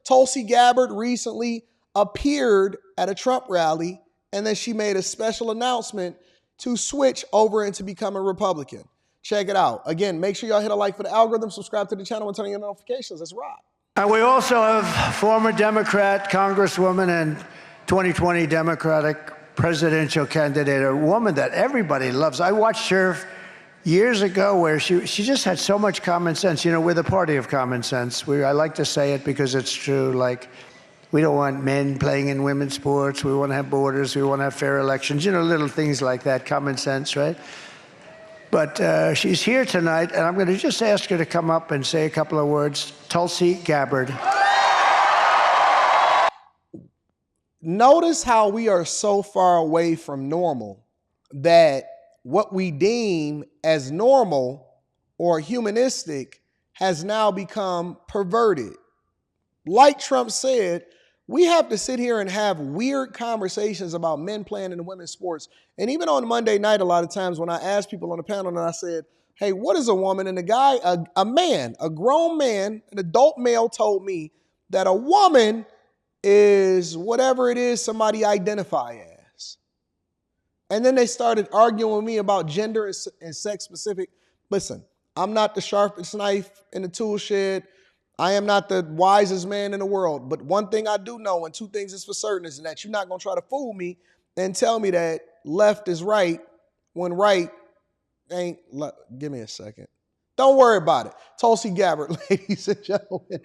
Tulsi Gabbard recently appeared at a Trump rally, and then she made a special announcement to switch over into becoming Republican. Check it out. Again, make sure y'all hit a like for the algorithm, subscribe to the channel, and turn on your notifications. Let's rock. And we also have former Democrat Congresswoman and 2020 Democratic presidential candidate, a woman that everybody loves. I watched her years ago where she just had so much common sense. You know, we're the party of common sense. I like to say it because it's true. Like, we don't want men playing in women's sports. We want to have borders. We want to have fair elections. You know, little things like that, common sense, right? But she's here tonight, and I'm going to just ask her to come up and say a couple of words. Tulsi Gabbard. Notice how we are so far away from normal that what we deem as normal or humanistic has now become perverted. Like Trump said, we have to sit here and have weird conversations about men playing in women's sports. And even on Monday night, a lot of times when I asked people on the panel and I said, hey, what is a woman? And the guy, a man, a grown man, an adult male told me that a woman is whatever it is somebody identify as. And then they started arguing with me about gender and sex specific. Listen, I'm not the sharpest knife in the tool shed. I am not the wisest man in the world, but one thing I do know, and two things is for certain, is that you're not going to try to fool me and tell me that left is right when right ain't left. Give me a second. Don't worry about it. Tulsi Gabbard, ladies and gentlemen.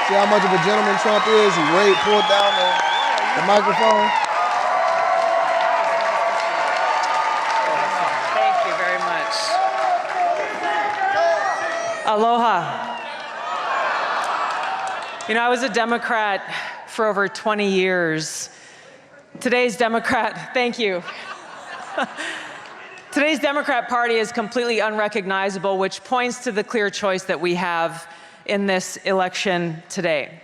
See how much of a gentleman Trump is? He pulled down the microphone. Thank you very much. Aloha. You know, I was a Democrat for over 20 years. Today's Democrat, thank you. Today's Democrat Party is completely unrecognizable, which points to the clear choice that we have in this election today.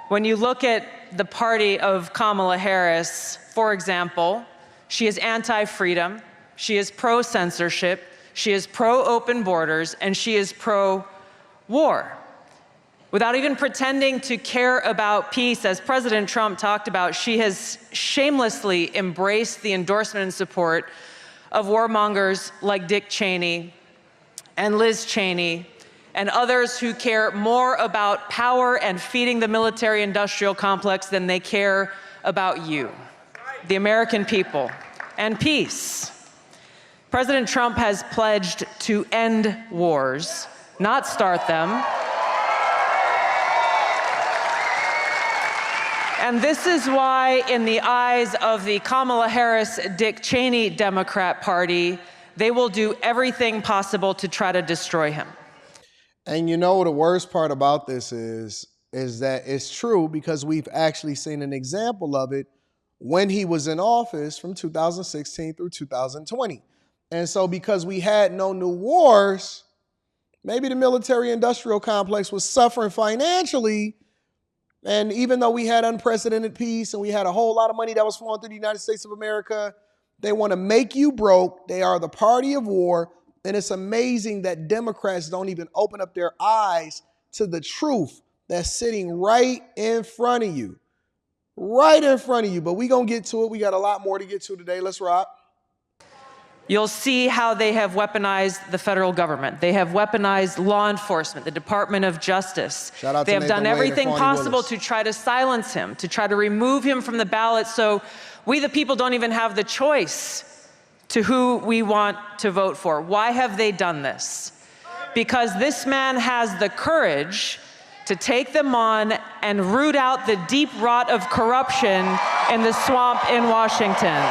When you look at the party of Kamala Harris, for example, she is anti-freedom, she is pro-censorship, she is pro-open borders, and she is pro-war. Without even pretending to care about peace, as President Trump talked about, she has shamelessly embraced the endorsement and support of warmongers like Dick Cheney and Liz Cheney and others who care more about power and feeding the military-industrial complex than they care about you, the American people, and peace. President Trump has pledged to end wars, not start them. And this is why, in the eyes of the Kamala Harris-Dick Cheney Democrat Party, they will do everything possible to try to destroy him. And you know, the worst part about this is that it's true because we've actually seen an example of it when he was in office from 2016 through 2020. And so because we had no new wars, maybe the military-industrial complex was suffering financially. And even though we had unprecedented peace and we had a whole lot of money that was flowing through the United States of America, they want to make you broke. They are the party of war. And it's amazing that Democrats don't even open up their eyes to the truth that's sitting right in front of you. Right in front of you. But we're going to get to it. We got a lot more to get to today. Let's rock. You'll see how they have weaponized the federal government. They have weaponized law enforcement, the Department of Justice. They have done everything possible to try to silence him, to try to remove him from the ballot, so we the people don't even have the choice to who we want to vote for. Why have they done this? Because this man has the courage to take them on and root out the deep rot of corruption in the swamp in Washington.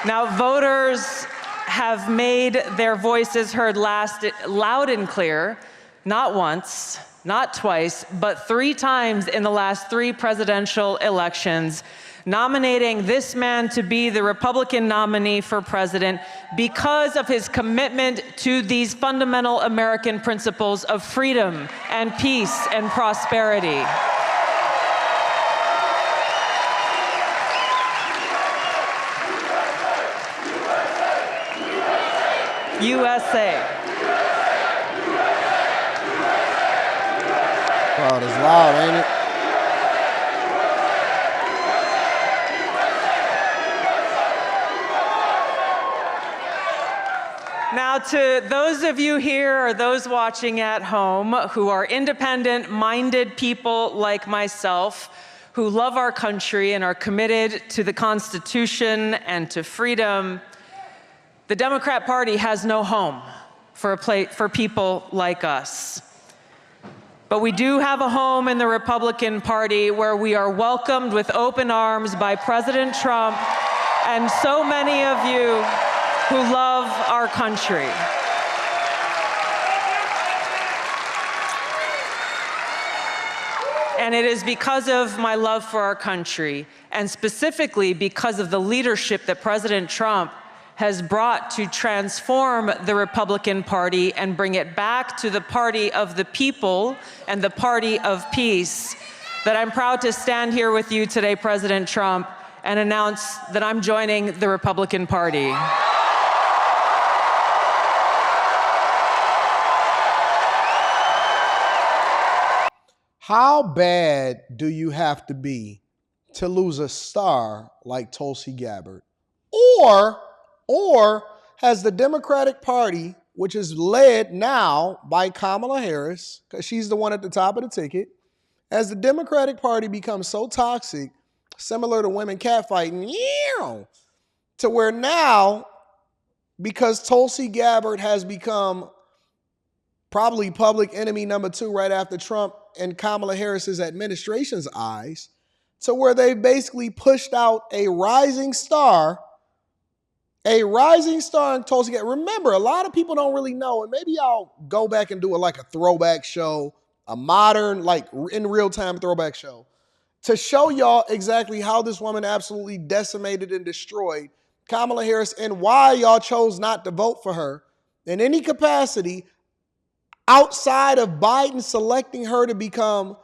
Now, voters have made their voices heard loud and clear, not once, not twice, but 3 times in the last 3 presidential elections. nominating this man to be the Republican nominee for president because of his commitment to these fundamental American principles of freedom and peace and prosperity. USA. Crowd is loud, ain't it? Now, to those of you here or those watching at home who are independent-minded people like myself, who love our country and are committed to the Constitution and to freedom, the Democrat Party has no home for people like us. But we do have a home in the Republican Party where we are welcomed with open arms by President Trump and so many of you who love our country. And it is because of my love for our country, and specifically because of the leadership that President Trump has brought to transform the Republican Party and bring it back to the party of the people and the party of peace, that I'm proud to stand here with you today, President Trump, and announce that I'm joining the Republican Party. How bad do you have to be to lose a star like Tulsi Gabbard? Or has the Democratic Party, which is led now by Kamala Harris, because she's the one at the top of the ticket, has the Democratic Party become so toxic, similar to women catfighting, to where now, because Tulsi Gabbard has become probably public enemy number 2 right after Trump and Kamala Harris's administration's eyes, to where they basically pushed out a rising star in Tulsi Gabbard. Remember, a lot of people don't really know, and maybe I'll go back and do a throwback show, a modern, in real time throwback show, to show y'all exactly how this woman absolutely decimated and destroyed Kamala Harris and why y'all chose not to vote for her in any capacity outside of Biden selecting her to become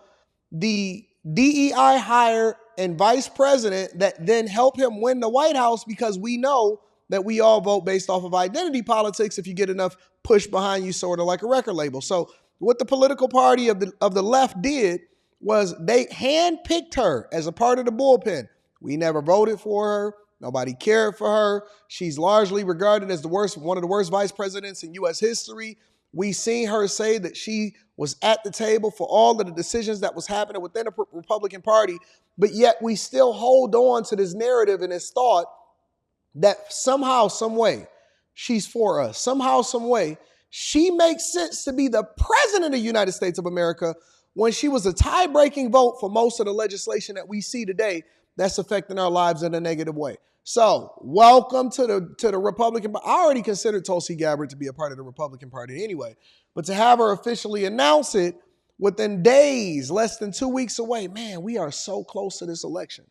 the DEI hire and vice president that then helped him win the White House, because we know that we all vote based off of identity politics if you get enough push behind you, sort of like a record label. So what the political party of the left did was they handpicked her as a part of the bullpen. We never voted for her. Nobody cared for her. She's largely regarded as one of the worst vice presidents in U.S. history. We seen her say that she was at the table for all of the decisions that was happening within the Republican Party, but yet we still hold on to this narrative and this thought that somehow, some way, she's for us. Somehow, some way, she makes sense to be the president of the United States of America when she was a tie-breaking vote for most of the legislation that we see today that's affecting our lives in a negative way. So, welcome to the Republican. I already considered Tulsi Gabbard to be a part of the Republican Party anyway, but to have her officially announce it within days, less than 2 weeks away, man, we are so close to this election.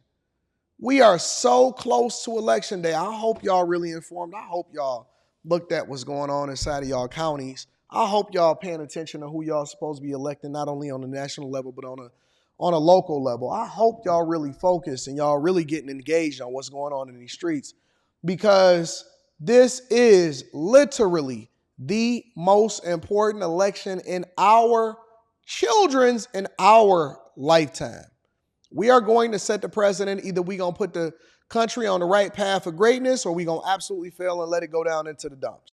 We are so close to election day. I hope y'all really informed. I hope y'all looked at what's going on inside of y'all counties. I hope y'all paying attention to who y'all supposed to be electing, not only on the national level, but on a local level. I hope y'all really focus and y'all really getting engaged on what's going on in these streets, because this is literally the most important election in our children's and our lifetime. We are going to set the precedent. Either we're going to put the country on the right path of greatness, or we're going to absolutely fail and let it go down into the dumps.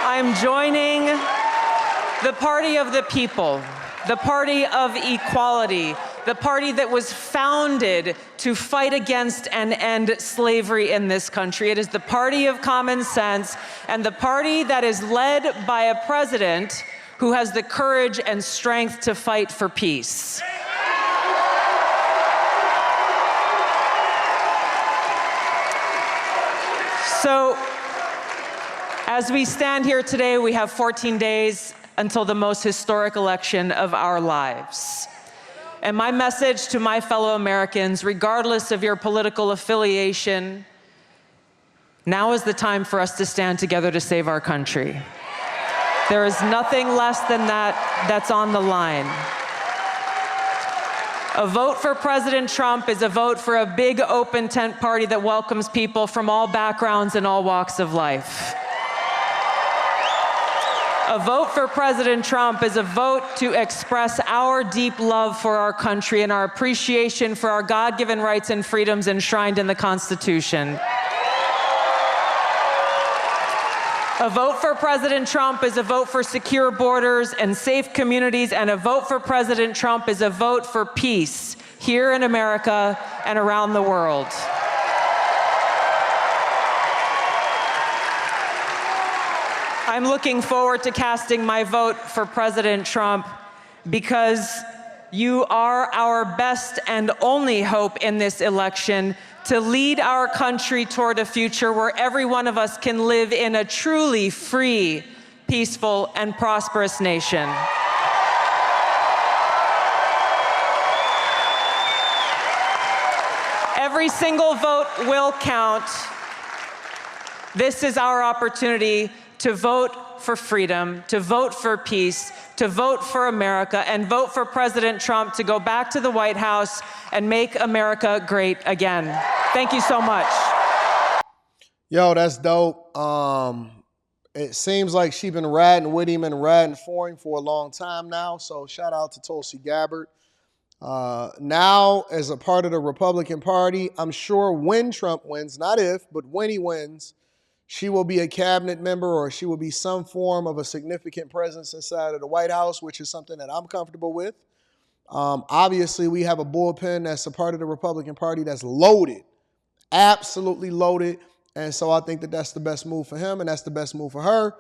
I'm joining the party of the people, the party of equality, the party that was founded to fight against and end slavery in this country. It is the party of common sense, and the party that is led by a president who has the courage and strength to fight for peace. So, as we stand here today, we have 14 days until the most historic election of our lives. And my message to my fellow Americans, regardless of your political affiliation, now is the time for us to stand together to save our country. There is nothing less than that that's on the line. A vote for President Trump is a vote for a big open tent party that welcomes people from all backgrounds and all walks of life. A vote for President Trump is a vote to express our deep love for our country and our appreciation for our God-given rights and freedoms enshrined in the Constitution. A vote for President Trump is a vote for secure borders and safe communities, and a vote for President Trump is a vote for peace here in America and around the world. I'm looking forward to casting my vote for President Trump because you are our best and only hope in this election to lead our country toward a future where every one of us can live in a truly free, peaceful, and prosperous nation. Every single vote will count. This is our opportunity to vote for freedom, to vote for peace, to vote for America, and vote for President Trump to go back to the White House and make America great again. Thank you so much. Yo, that's dope. It seems like she's been ratting with him and ratting for him for a long time now, so shout out to Tulsi Gabbard. Now, as a part of the Republican Party, I'm sure when Trump wins, not if, but when he wins, she will be a cabinet member or she will be some form of a significant presence inside of the White House, which is something that I'm comfortable with. Obviously, we have a bullpen that's a part of the Republican Party that's loaded, absolutely loaded. And so I think that that's the best move for him and that's the best move for her.